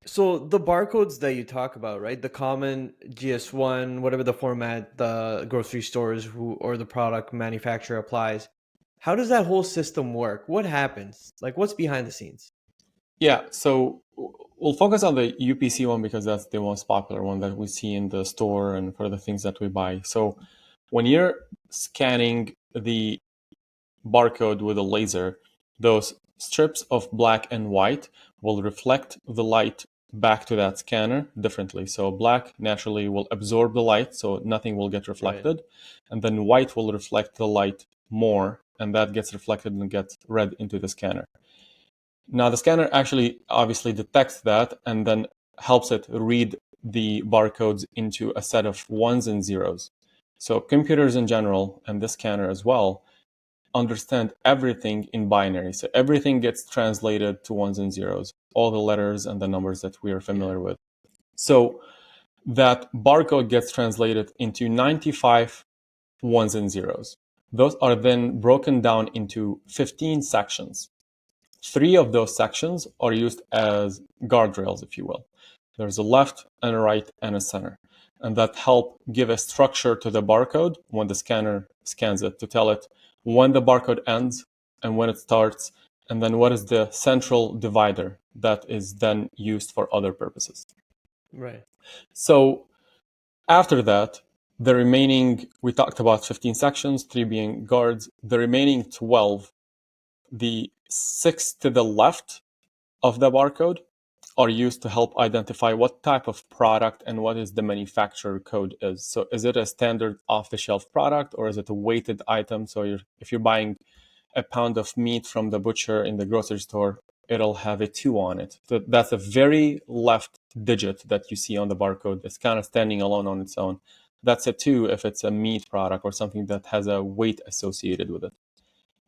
So the barcodes that you talk about, right? The common GS1, whatever the format the grocery stores who or the product manufacturer applies. How does that whole system work? What happens? Like what's behind the scenes? Yeah, so we'll focus on the UPC one because that's the most popular one that we see in the store and for the things that we buy. So when you're scanning the barcode with a laser, those strips of black and white will reflect the light back to that scanner differently. So black naturally will absorb the light, so nothing will get Right. reflected, and then white will reflect the light more, and that gets reflected and gets read into the scanner. Now the scanner actually obviously detects that and then helps it read the barcodes into a set of ones and zeros. So computers in general, and this scanner as well, understand everything in binary. So everything gets translated to ones and zeros, all the letters and the numbers that we are Yeah. familiar with. So that barcode gets translated into 95 ones and zeros. Those are then broken down into 15 sections. Three of those sections are used as guardrails, if you will. There's a left and a right and a center. And that help give a structure to the barcode when the scanner scans it to tell it when the barcode ends and when it starts, and then what is the central divider that is then used for other purposes. Right. So after that, the remaining, we talked about 15 sections, three being guards, the remaining 12, the six to the left of the barcode are used to help identify what type of product and what is the manufacturer code is. So is it a standard off-the-shelf product or is it a weighted item? So if you're buying a pound of meat from the butcher in the grocery store, it'll have a 2 on it. So that's a very left digit that you see on the barcode. It's kind of standing alone on its own. That's a 2 if it's a meat product or something that has a weight associated with it.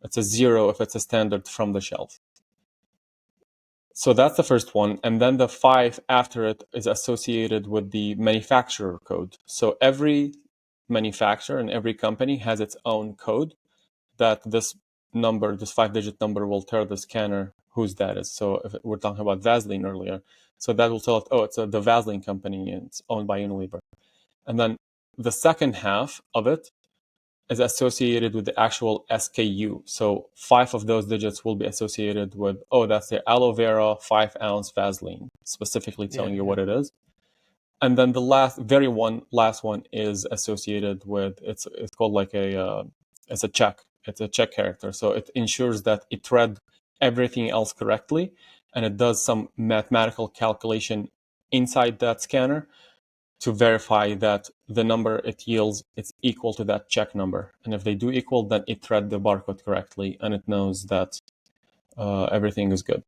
It's a 0 if it's a standard from the shelf. So that's the first one. And then the 5 after it is associated with the manufacturer code. So every manufacturer and every company has its own code that this number, this 5-digit number, will tell the scanner whose that is. So if we're talking about Vaseline earlier, so that will tell it, oh, it's the Vaseline company and it's owned by Unilever. And then the second half of it is associated with the actual SKU. So 5 of those digits will be associated with, oh, that's the aloe vera 5-ounce Vaseline, specifically Yeah. telling you Yeah. what it is. And then the last one is associated with, it's called like it's a check. It's a check character. So it ensures that it read everything else correctly, and it does some mathematical calculation inside that scanner to verify that the number it yields is equal to that check number. And if they do equal, then it read the barcode correctly and it knows that everything is good.